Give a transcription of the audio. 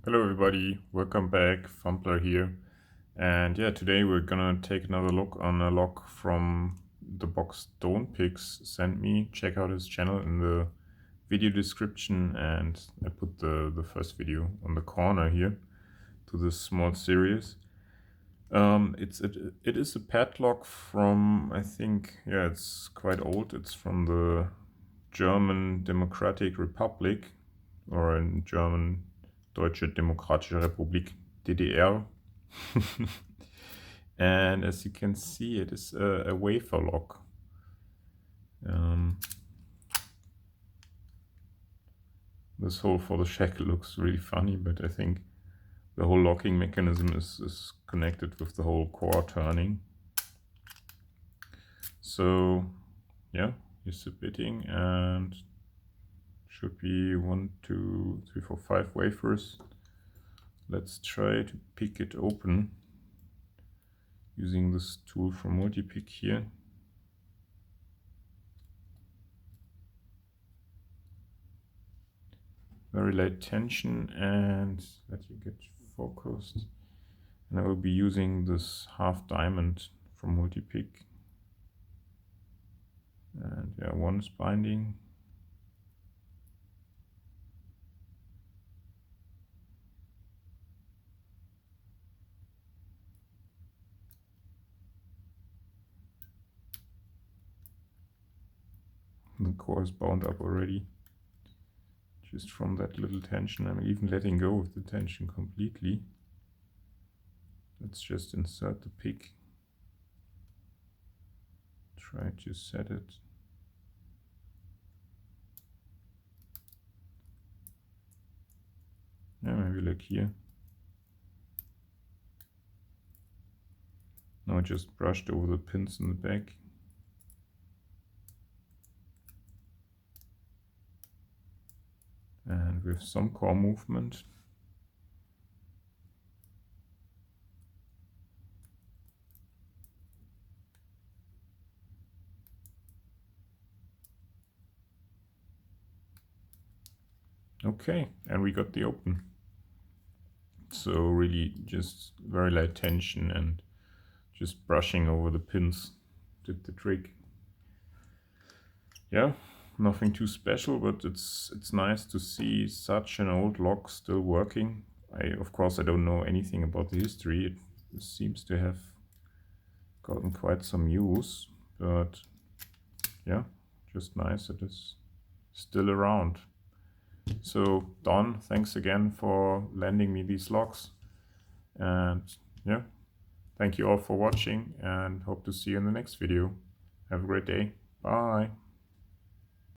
Hello everybody, welcome back, Fumbler here. And yeah, today we're gonna take another look on a lock from the box Picks sent me. Check out his channel in the video description, and I put the first video on the corner here to this small series. It is a padlock from, I think, yeah, it's quite old. It's from the German Democratic Republic, or in German Deutsche Demokratische Republik, DDR. And as you can see, it is a wafer lock. This hole for the shackle looks really funny, but I think the whole locking mechanism is connected with the whole core turning. So yeah, you're submitting, and should be 1, 2, 3, 4, 5 wafers. Let's try to pick it open using this tool from Multipick here. Very light tension, and let you get focused. And I will be using this half diamond from Multipick. And yeah, one is binding. The core is bound up already, just from that little tension. I'm even letting go of the tension completely. Let's just insert the pick. Try to set it. Yeah, maybe like here. Now I just brushed over the pins in the back. And with some core movement. Okay, and we got the open. So really just very light tension and just brushing over the pins did the trick. Yeah, nothing too special, but it's nice to see such an old lock still working. Of course I don't know anything about the history. It seems to have gotten quite some use, but yeah, just nice it is still around. So Don, thanks again for lending me these locks, and yeah, thank you all for watching, and hope to see you in the next video. Have a great day. Bye.